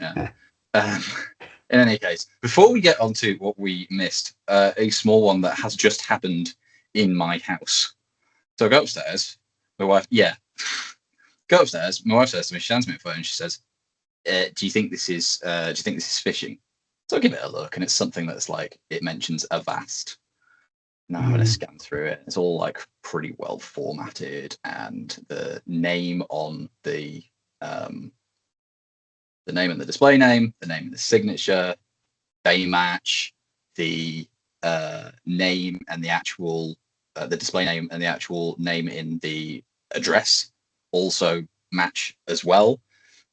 Yeah. Um, in any case, before we get on to what we missed, a small one that has just happened in my house. So I go upstairs. My wife, go upstairs. My wife says to me, she hands me a phone. And she says, "Do you think this is? Do you think this is phishing?" So I give it a look, and it's something that's like it mentions Avast. Now I'm going to scan through it. It's all like pretty well formatted, and the name on the name and the display name, the name and the signature, they match. The name and the actual the display name and the actual name in the address also match as well,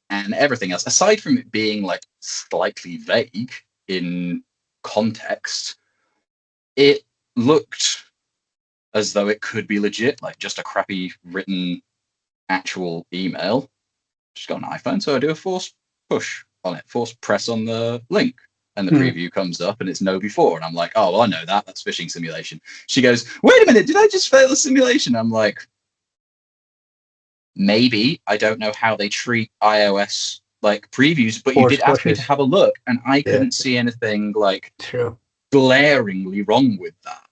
and everything else aside from it being like slightly vague in context, it looked as though it could be legit, like just a crappy written actual email. Just got an iPhone, so I do a force push on it, force press on the link, and the preview comes up and it's no before, and I'm like, oh, well, I know that's phishing simulation. She goes, wait a minute, did I just fail a simulation? I'm like, maybe. I don't know how they treat iOS like previews, but you did ask me to have a look, and I couldn't see anything like glaringly wrong with that.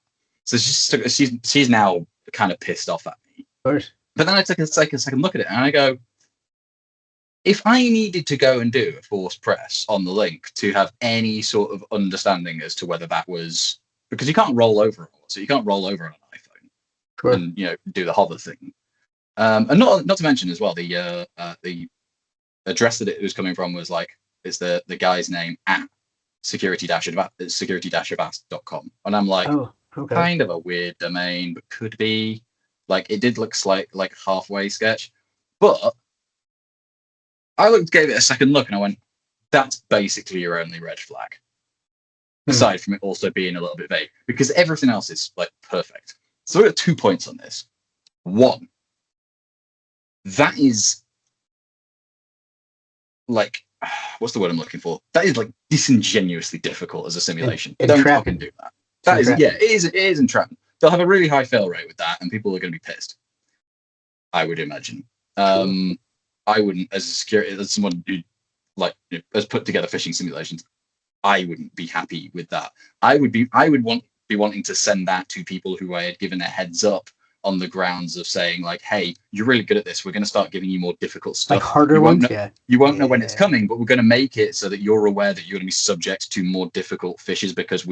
So she's now kind of pissed off at me. Of course. But then I took a second look at it, and I go, if I needed to go and do a force press on the link to have any sort of understanding as to whether that was, because you can't roll over it, so you can't roll over on an iPhone and do the hover thing. And not to mention as well, the address that it was coming from was like, it's the guy's name at security-avast.com, and I'm like, kind of a weird domain, but could be. Like, it did look like halfway sketch, but I gave it a second look, and I went, that's basically your only red flag. Aside from it also being a little bit vague, because everything else is like perfect. So I got 2 points on this. One, that is like, what's the word I'm looking for? That is like disingenuously difficult as a simulation. Don't fucking do that. That is, it is entrapment. They'll have a really high fail rate with that, and people are going to be pissed, I would imagine. I wouldn't, as someone who has put together phishing simulations, I wouldn't be happy with that. I would be wanting to send that to people who I had given a heads up on the grounds of saying, like, hey, you're really good at this. We're going to start giving you more difficult stuff. Like harder ones, You won't know when it's coming, but we're going to make it so that you're aware that you're going to be subject to more difficult phishes because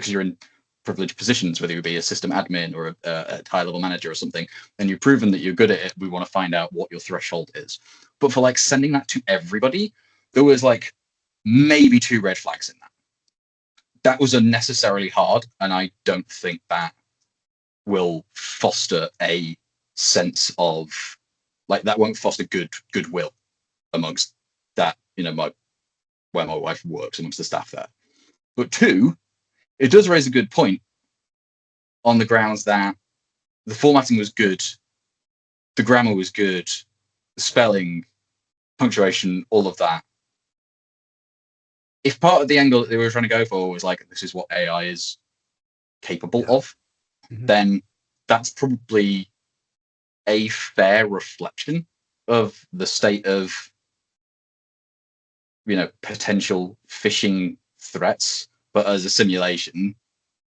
you're in privileged positions, whether you be a system admin or a high-level manager or something, and you've proven that you're good at it. We want to find out what your threshold is. But for like sending that to everybody, there was like maybe 2 red flags in that. That was unnecessarily hard, and I don't think that will foster a sense of that won't foster goodwill amongst that, where my wife works, amongst the staff there. But 2, it does raise a good point on the grounds that the formatting was good, the grammar was good, the spelling, punctuation, all of that. If part of the angle that they were trying to go for was like, this is what AI is capable of, then that's probably a fair reflection of the state of, potential phishing threats. But as a simulation,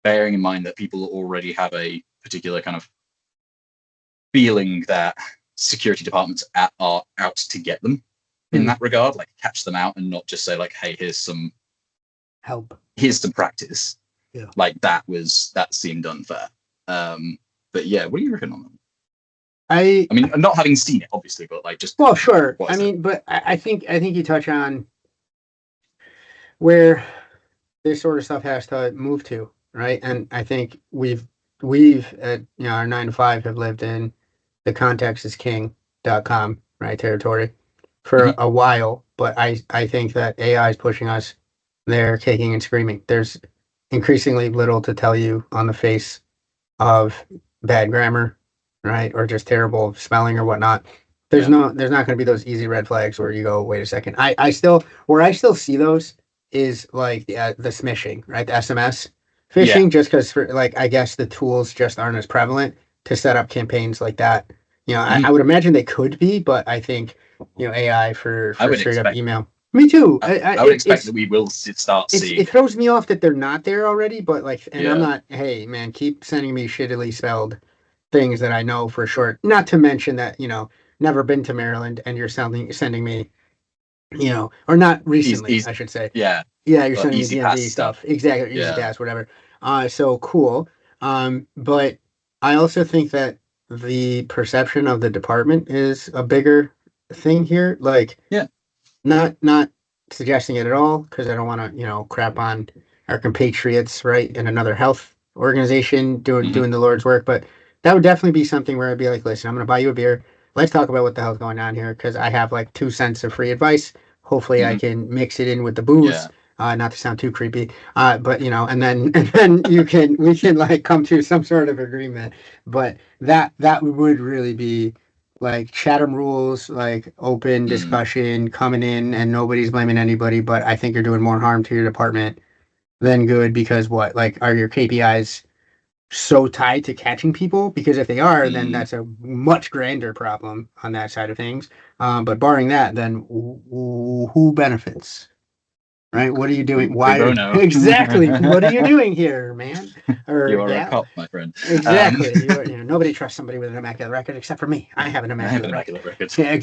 bearing in mind that people already have a particular kind of feeling that security departments are out to get them in that regard, like catch them out and not just say like, hey, here's some help, here's some practice. Yeah. Like that seemed unfair. But yeah, what do you reckon on them? I mean, not having seen it, obviously, but like just. Well, sure. I mean, but I think you touch on where this sort of stuff has to move to, right? And I think we've at our 9 to 5 have lived in the context is king.com, right, territory for a while, but I think that AI is pushing us there kicking and screaming. There's increasingly little to tell you on the face of bad grammar, right, or just terrible spelling or whatnot. There's not going to be those easy red flags where you go, wait a second. I still see those is like the smishing, right, the SMS phishing, just because I guess the tools just aren't as prevalent to set up campaigns like that. I would imagine they could be, but I think AI for straight up email. Me too. I would expect that we will start seeing. It throws me off that they're not there already, but like, and I'm Yeah. not. Hey, man, keep sending me shittily spelled things that I know for sure. Not to mention that never been to Maryland, and you're sending me, or not recently, Easy, I should say. yeah. Yeah, you're sending me Easy pass DMV stuff. Exactly, easy Yeah. pass, whatever. So cool. But I also think that the perception of the department is a bigger thing here. Like, Yeah. not suggesting it at all because I don't want to, crap on our compatriots, right, in another health organization doing the Lord's work. But that would definitely be something where I'd be like, listen, I'm going to buy you a beer. Let's talk about what the hell's going on here because I have like 2 cents of free advice. Hopefully, I can mix it in with the booze. Yeah. Not to sound too creepy, but and then we can like come to some sort of agreement. But that would really be like Chatham rules, like open discussion coming in, and nobody's blaming anybody. But I think you're doing more harm to your department than good because what? Like, are your KPIs so tied to catching people? Because if they are, then that's a much grander problem on that side of things. But barring that, then who benefits? Right? What are you doing? Why? Exactly. What are you doing here, man? Or you are a cop, my friend. Exactly. Nobody trusts somebody with an immaculate record except for me. I have an immaculate record. record. Yeah, exactly.